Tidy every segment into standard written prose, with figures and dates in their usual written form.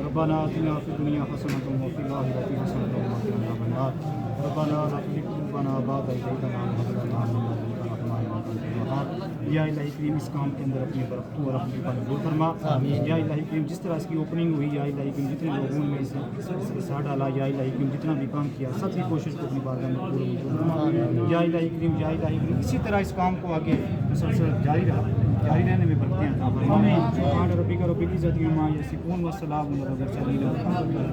ربنا آتنا في الدنيا حسنة وفي الآخرة حسنة وقنا عذاب النار ربنا لا تزغ قلوبنا بعد إذ هديتنا وهب لنا من لدنك رحمة إنك أنت الوهاب یا الہی کریم اس کام کے اندر اپنی برکت اور اپنی قبول فرما یا الہی کریم جس طرح اس کی اوپننگ ہوئی یا الہی کریم جتنے لوگوں نے اس حصہ ڈالا یا الہی کریم جتنا بھی کام کیا سب کی کوشش کو اپنی بارگاہ میں پورا فرما یا الہی کریم اسی طرح اس کام کو آگے مسلسل جاری رہنے میں برکتیں عطا فرما سبحان ربک رب العزت عما یصفون والسلام علی المرسلین والحمد للہ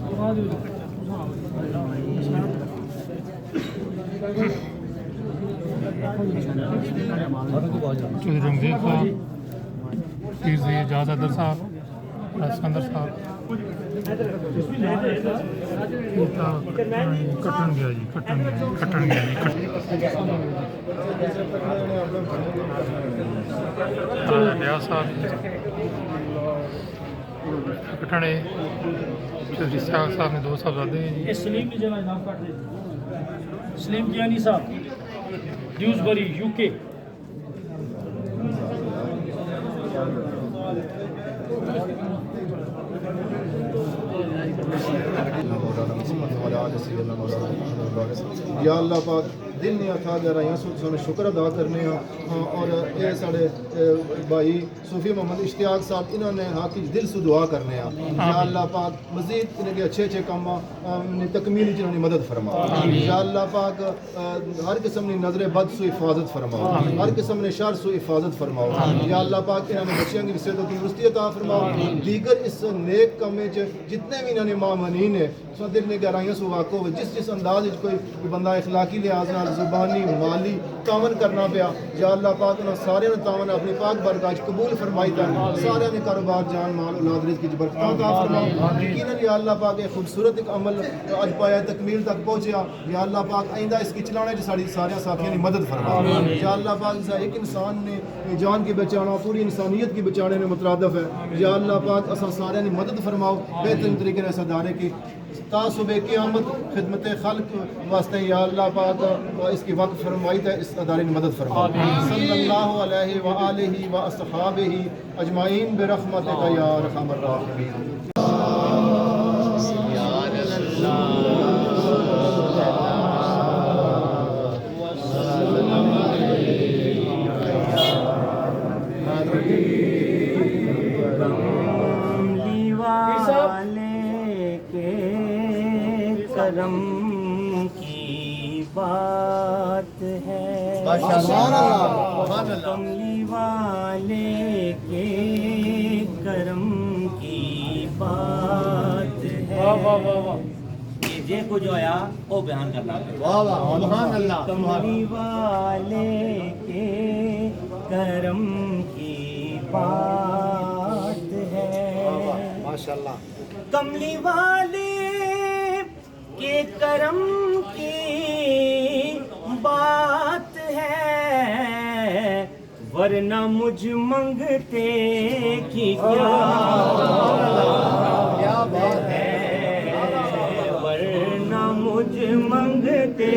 رب العالمین چودھری رنگزیر صاحب پیر زئی اجاز ادر صاحب اسکندر صاحب کٹن گیا جی ریاض صاحب کٹنے چودھری سیاق صاحب نے 2 صاحبزادے ہیں جی سلیم کی جگہ نام کاٹ دے سلیم کیانی صاحب ڈیوزبری یو کے یا اللہ پاک دل نے عطا کر رہے ہیں سو شکر ادا کرنے ہیں اور یہ سارے بھائی صوفی محمد اشتیاق صاحب انہوں نے حاقی دل سے دعا کرنے ہیں یا اللہ پاک مزید انہیں کے اچھے کام تکمیل جنہوں نے مدد فرما یا اللہ پاک ہر قسم نے نظر بد سو حفاظت فرماؤ ہر قسم نے شر سو حفاظت فرماؤ یا اللہ پاک انہوں نے بچیاں کی صحت و تندرستی عطا فرماؤ دیگر اس نیک کام جتنے بھی انہوں نے مامنین ہیں سو دل نے گہرائیاں سو واقع ہو جس انداز کوئی بندہ اخلاقی لحاظ نال زبانی مالی تعاون کرنا پیا یا اللہ پاک انہوں سارے نے تعاون اپنی پاک برکات قبول فرمائی تھا سارے نے کاروبار جان مال اولاد رزق کی برکت عطا فرماؤ یقیناً یا اللہ پاک ایک خوبصورت ایک عمل اج پایا تکمیل تک پہنچیا یا اللہ پاک آئندہ اس کی چلانے ساری سارے ساتھیوں نے مدد فرماؤ یا اللہ پاک ایک انسان نے جان کی بچانا پوری انسانیت کی بچانے میں مترادف ہے یا اللہ پاک اصل سارے نے مدد فرماؤ بہترین طریقے سے ادارے کی تا صبح قیامت خدمت خلق واسطے یا اللہ پاک اس کی وقت فرمائی ہے اس ادارے نے مدد فرماؤ صلی اللہ علیہ وآلہ واصحابہ اجمعین برحمتک یا ارحم الراحمین کرم کی بات ہے کملی والے کے کرم کی بات ہے جے کو جو آیا وہ بیان کرنا کملی والے کے کرم کی بات ہے ماشاءاللہ کملی والے کے کرم کی بات ہے ورنہ مجھ منگتے کی کیا بات ہے ورنہ مجھ منگتے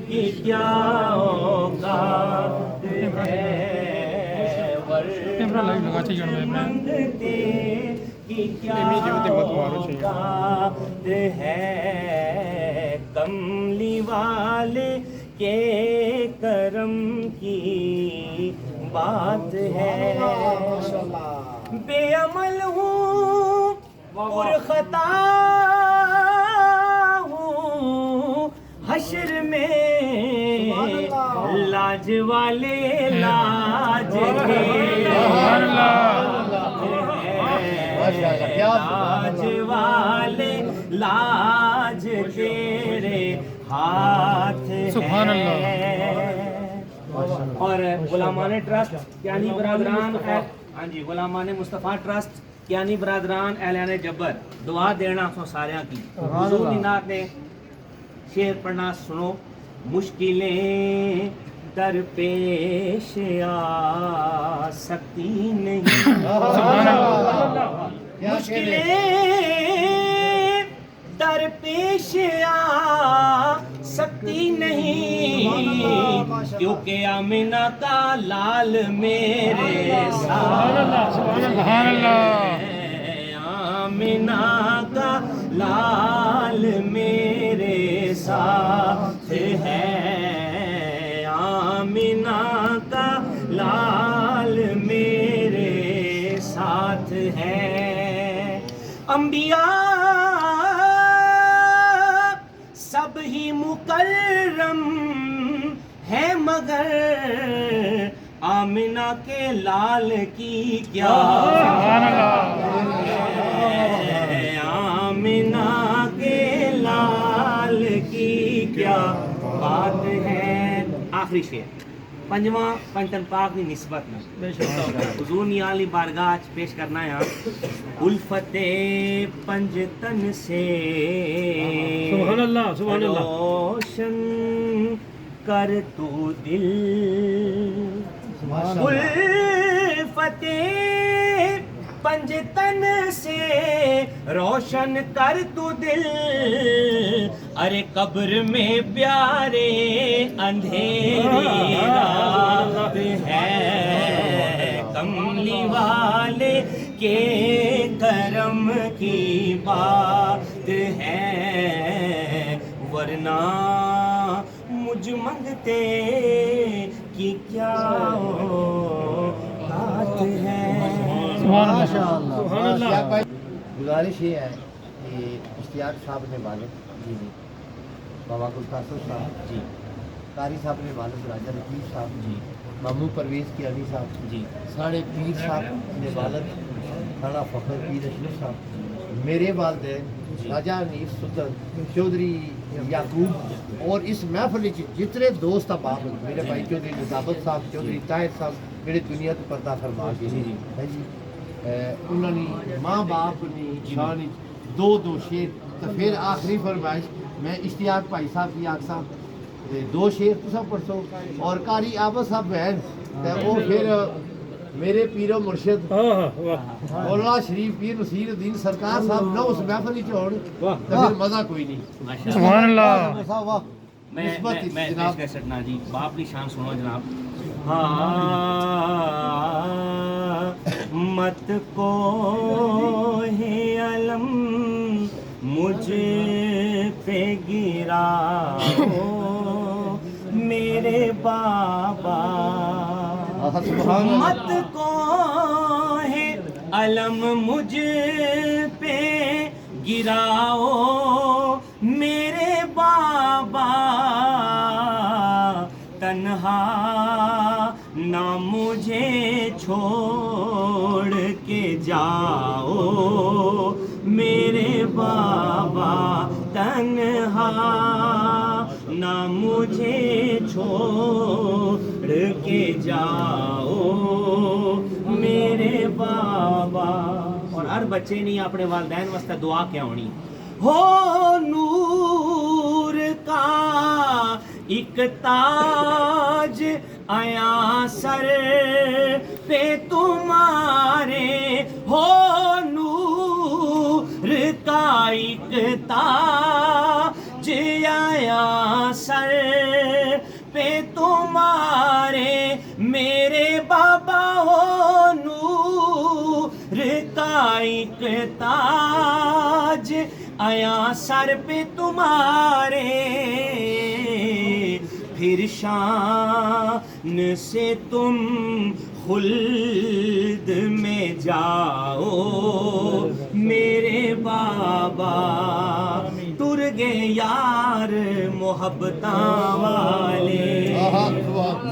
کی کیا اوقات ہے ورنہ مجھ منگتے کی کیا اوقات ہے کملی والے کے کرم کی بات ہے بے عمل ہوں پر خطا ہوں حشر میں لاج والے لاج لاج والے لاج تیرے ہاتھ سبحان اللہ۔ ہے۔ اور غلامان ٹرسٹ کیانی برادران ہاں جی غلامان مصطفیٰ ٹرسٹ کیانی برادران اعلان جبر دعا دینا سو سارے کی حضور دی نعت نے شعر پڑھنا سنو۔ مشکلیں درپیش آ سکتی نہیں، مشکلیں درپیش آ سکتی نہیں، کیونکہ آمنہ کا لال میرے ساتھ سبحان اللہ۔ آمنہ کا لال میرے ساتھ ہے، آمنہ کا لال میرے ساتھ ہے۔ انبیاء سب ہی مکرم ہے مگر آمنہ کے لال کی کیا آمنہ کے لال کی کیا بات ہے۔ آخری شعر پنجواں پنجتن پاک دی نسبت میں حضور میاں علی بارگاہ چ پیش کرنا ہے الفت پنجتن سے سبحان اللہ سبحان اللہ۔ روشن کر تو دل، الفت پنجتن سے روشن کر تو دل، ارے قبر میں پیارے اندھیری رات ہے، کملی والے کے کرم کی بات ہے، ورنہ مجھ منگتے کی کیا بات ہے۔ گزارش یہ ہے کہ اشتیاق صاحب نے والد جی بابا گل قاسم صاحب جی قاری صاحب نے والد راجہ لطیف صاحب جی مامو پرویز کیانی صاحب جی ساڑھے پیر صاحب نے والد تھانہ فخر پیر اشرف صاحب، میرے والدین راجہ حنیف سلطان چودھری یعقوب، اور اس محفل جتنے دوست احباب میرے بھائی چودھری نظامت صاحب، چودھری طاہر صاحب میرے دنیا تو پردہ فرما کے ہے جی، انہوں نے ماں باپ نے شان دو شیر تو پھر آخری فرمائش میں اشتیاق بھائی صاحب کی آگ صاحب دو شیر تو سب پرسو اور قاری عابد صاحب بہن تو وہ پھر میرے پیر و مرشد مولانا شریف پیر نصیر الدین سرکار صاحب نہ اس محفل چون تو پھر مزہ کوئی نہیں۔ سبحان اللہ۔ میں پیش کر سکنا جی باپ کی شان سنو جناب۔ مت کو ہے علم مجھ پہ گرا ہو میرے بابا، مت کو ہے علم مجھ پہ گراؤ میرے بابا، تنہا نہ مجھے چھوڑ کے جاؤ میرے بابا، تنہا نہ مجھے چھوڑ کے جاؤ میرے بابا۔ اور ہر بچے نے اپنے والدین واسطے دعا کیا ہونی، ہو نور کا ایک تاج آیا سر پہ تمہارے، ہو نور کا ایک تاج آیا سر پہ تمہارے، میرے بابا ہو نور کا ایک تاج آیا سر پہ تمہارے، پھر شان سے تم خلد میں جاؤ میرے بابا، ٹر گئے یار محبتاں والے،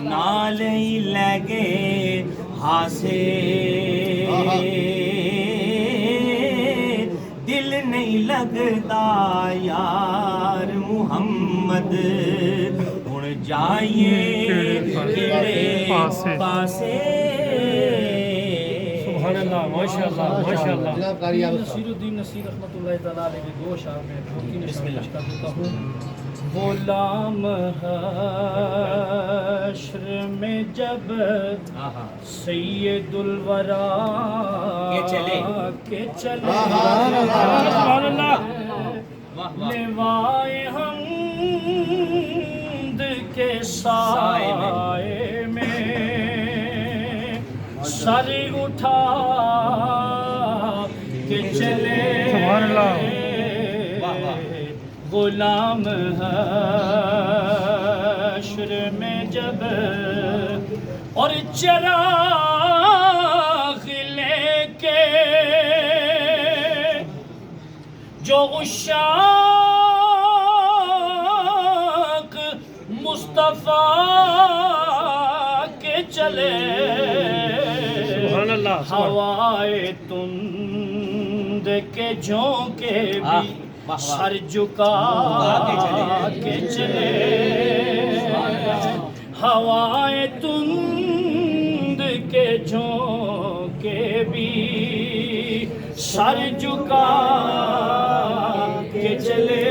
نال ہی لے گئے ہاسے، دل نہیں لگتا یار محمد محمد ہن جائیے کیڑے پاسے سبحان اللہ ماشاءاللہ ماشاءاللہ جناب قاری آپ نصیر الدین نصیر رحمۃ اللہ تعالیٰ علیہ کے دو اشعار میں بسم اللہ کر دیتا ہوں غلام حشر میں جب سید الورا کے چلے سبحان اللہ لوائے حمد کے سائے میں سر اٹھا کے چلے سبحان اللہ غلام حشر میں جب اور چراغ لے کے جو عشاق مصطفیٰ کے چلے ہوائے تند کے جھونکے بھی سر جھکا کے چلے ہوائے تند کے جھونکے بھی سر جھکا کے چلے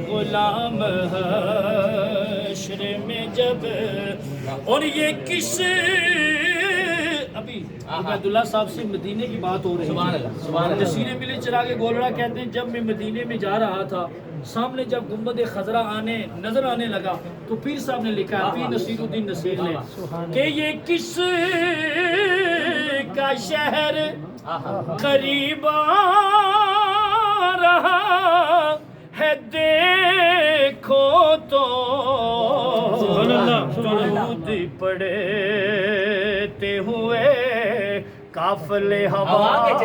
غلام حشر میں جب اور یہ کس ابھی عبداللہ صاحب سے مدینے کی بات ہو رہی ہے جسیر ملی چراغ گولڑا کہتے ہیں جب میں مدینے میں جا رہا تھا سامنے جب گنبد خضرا نظر آنے لگا تو پیر صاحب نے لکھا ہے پیر نصیر الدین نصیر نے کہ یہ کس کا شہر قریب آ رہا ہے دیکھو تو درود پڑھتے ہوئے قافلے ہوا کے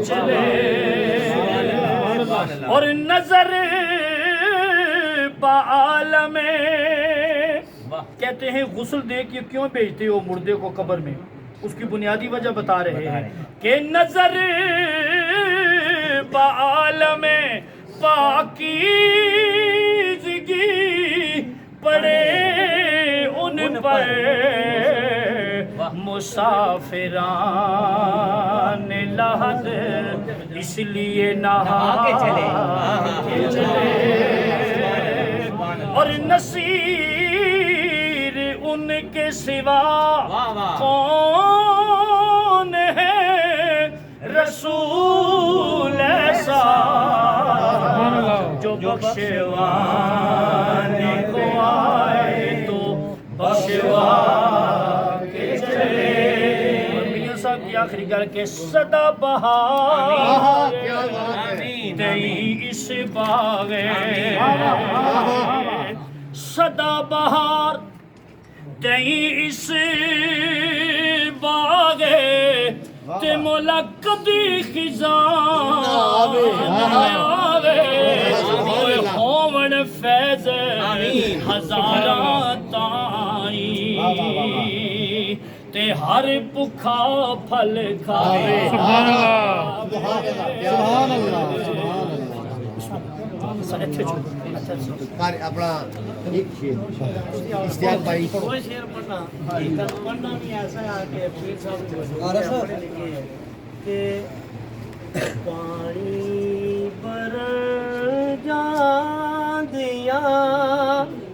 چلے اور نظر بعالم کہتے ہیں غسل دے کے کیوں بھیجتے ہو مردے کو قبر میں اس کی بنیادی وجہ بتا رہے ہیں کہ نظر بعالم پاکیزگی پڑے ان پر مسافران لحد اس لیے نہا کے چلے اور نصیر ان کے سوا کون ہے رسول ایسا جو بخشوانے کو آئے تو بخشوا کے چلے اور میاں صاحب کی آخری گل کے سدا بہار دئی اس باغ سدا بہار دئی اس باغ تے مولا کدی خزاں آوے ہومن فیض ہزاراں تائیں تے ہر بھکھا پھل کھاوے سبحان اللہ اپنا ایک شیر اشتیاق بھائی وہ شعر پڑھنا بھی ایسا ہے کہ پیر صاحب کہ پانی بر جان دیا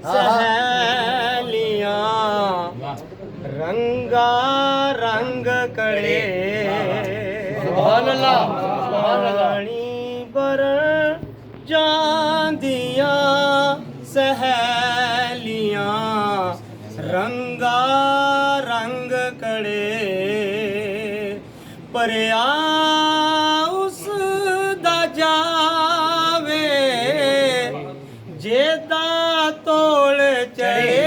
سہیلیاں رنگا رنگ کڑے سبحان اللہ پانی بر جان دیا سہیلیاں رنگا رنگ کڑے پریا اس دا جاوے جیدا توڑ چڑے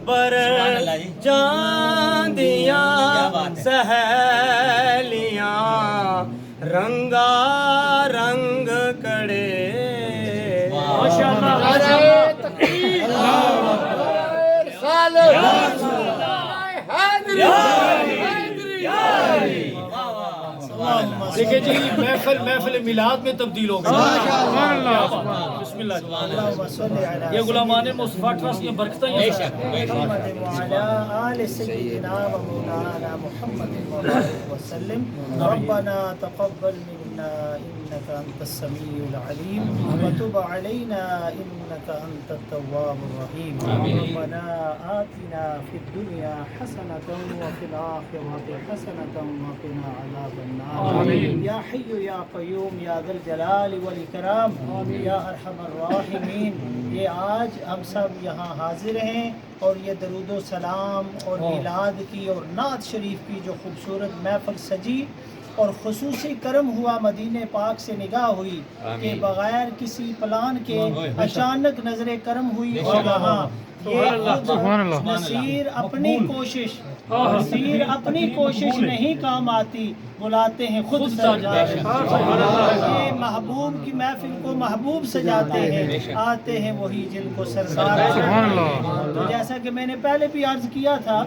پر جان دیا سہیلیاں رنگا رنگ کڑے دیکھیں جی محفل میلاد میں تبدیل ہو گئی. بسم اللہ. اللهم صل على یہ غلامان مصطفیٰ ٹرسٹ کی برکتیں ہیں. محمد وعلى آل سيدنا ومولانا محمد وبارك وسلم. ربنا تقبل منا إنك أنت السميع العليم وتب علينا إنك أنت التواب الرحيم. ربنا آتنا في الدنيا حسنة وفي الآخرة حسنة وقنا عذاب النار. يا حي يا قيوم يا ذا الجلال والإكرام يا أرحم الراحمين. یہ آج ہم سب یہاں حاضر ہیں اور یہ درود و سلام اور میلاد کی اور نعت شریف کی جو خوبصورت محفل سجی اور خصوصی کرم ہوا مدینہ پاک سے نگاہ ہوئی کہ بغیر کسی پلان کے اچانک نظر کرم ہوئی. اور یہاں یہ نصیر اپنی کوشش نہیں کام آتی، بلاتے ہیں خود سرکار. یہ محبوب کی محفل کو محبوب سجاتے ہیں، آتے ہیں وہی جن کو سرکار. تو جیسا کہ میں نے پہلے بھی عرض کیا تھا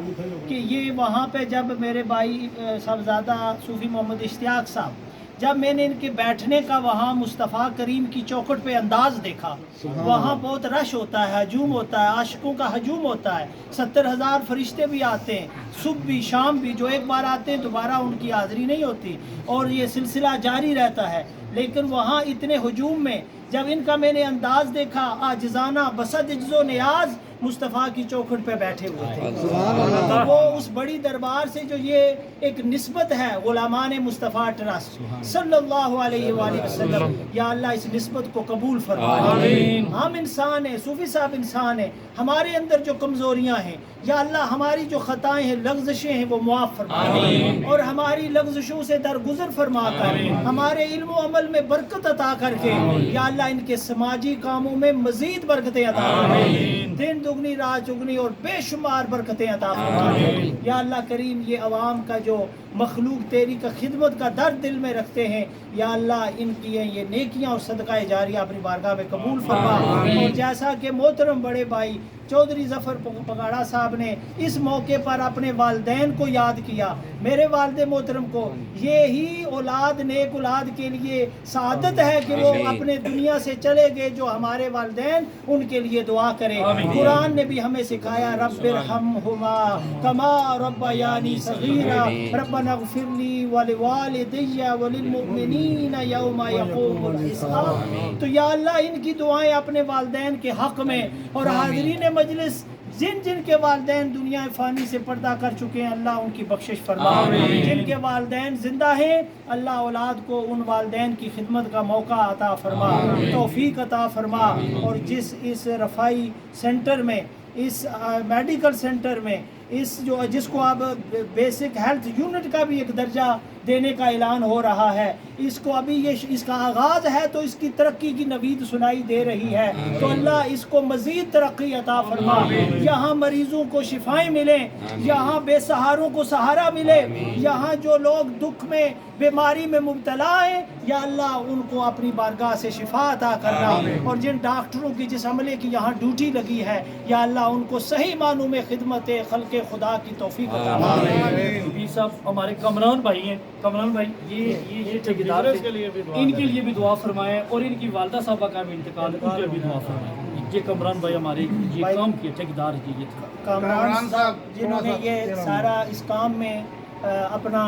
کہ یہ وہاں پہ جب میرے بھائی صاحبزادہ صوفی محمد اشتیاق صاحب، جب میں نے ان کے بیٹھنے کا وہاں مصطفیٰ کریم کی چوکھٹ پہ انداز دیکھا، وہاں بہت رش ہوتا ہے، ہجوم ہوتا ہے، عاشقوں کا ہجوم ہوتا ہے، 70,000 فرشتے بھی آتے ہیں، صبح بھی شام بھی، جو ایک بار آتے ہیں دوبارہ ان کی حاضری نہیں ہوتی اور یہ سلسلہ جاری رہتا ہے. لیکن وہاں اتنے ہجوم میں جب ان کا میں نے انداز دیکھا، عاجزانہ بسط عجز و نیاز مصطفیٰ کی چوکھٹ پہ بیٹھے ہوئے تھے. وہ اس بڑی دربار سے جو یہ ایک نسبت ہے غلامان مصطفیٰ ٹرسٹ صلی اللہ علیہ وآلہ وسلم، یا اللہ اس نسبت کو قبول فرما. ہم انسان ہیں، صوفی صاحب انسان ہیں، ہمارے اندر جو کمزوریاں ہیں یا اللہ ہماری جو خطائیں ہیں، لغزشیں ہیں، وہ معاف فرما اور ہماری لغزشوں سے درگزر فرما کر ہمارے علم و عمل میں برکت عطا کر کے یا اللہ ان کے سماجی کاموں میں مزید برکتیں عطا فرما، دن دگنی رات چگنی اور بے شمار برکتیں عطا فرما. یا اللہ کریم یہ عوام کا جو مخلوق تیری کا خدمت کا درد دل میں رکھتے ہیں، یا اللہ ان کی یہ نیکیاں اور صدقہ جاریہ اپنی بارگاہ میں قبول فرما. اور جیسا کہ محترم بڑے بھائی چودھری ظفر پگاڑا صاحب نے اس موقع پر اپنے والدین کو یاد کیا، میرے والد محترم کو، یہی اولاد نیک اولاد کے لیے سعادت ہے کہ وہ اپنے دنیا سے چلے گئے جو ہمارے والدین ان کے لیے دعا کریں. قرآن نے بھی ہمیں سکھایا رب ارحمہما کما ربیانی صغیرا ربنا اغفر لی ولوالدی وللمؤمنین یوم یقوم الحساب. تو یا اللہ ان کی دعائیں اپنے والدین کے حق میں اور حاضرین مجلس جن کے والدین دنیا فانی سے پردہ کر چکے ہیں، اللہ ان کی بخشش فرما. جن کے والدین زندہ ہیں اللہ اولاد کو ان والدین کی خدمت کا موقع عطا فرما، توفیق عطا فرما. اور اس رفائی سینٹر میں، اس میڈیکل سینٹر میں، جس کو اب بیسک ہیلتھ یونٹ کا بھی ایک درجہ دینے کا اعلان ہو رہا ہے، اس کو ابھی اس کا آغاز ہے تو اس کی ترقی کی نوید سنائی دے رہی ہے. تو اللہ اس کو مزید ترقی عطا فرما، یہاں مریضوں کو شفائیں ملیں، یہاں بے سہاروں کو سہارا ملے، یہاں جو لوگ دکھ میں بیماری میں مبتلا ہیں یا اللہ ان کو اپنی بارگاہ سے شفا عطا کرنا. اور جن ڈاکٹروں کی جس عملے کی یہاں ڈیوٹی لگی ہے یا اللہ ان کو صحیح معنوں میں خدمت خلق خدا کی توفیق عطا فرما. بھی صاحب ہمارے کمران بھائی ہیں، کمران بھائی یہ ٹھیکیدار ان کے لیے بھی دعا فرمائیں اور ان کی والدہ صاحبہ کا بھی انتقال ان کے بھی دعا فرمائیں. یہ کمران بھائی ہمارے یہ کام کیے ٹھیکیدار یہ کامران صاحب جنہوں نے یہ سارا اس کام میں اپنا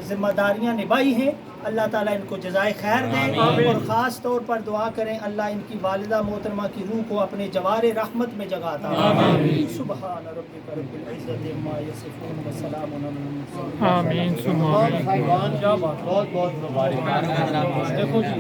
ذمہ داریاں نبھائی ہیں، اللہ تعالیٰ ان کو جزائے خیر دے. اور خاص طور پر دعا کریں اللہ ان کی والدہ محترمہ کی روح کو اپنے جوار رحمت میں جگاتا. سبحان ربک رب العزت عما یصفون وسلام علی المرسلین. آمین ثم آمین. کیا بات، بہت بہت مبارک. دیکھو جی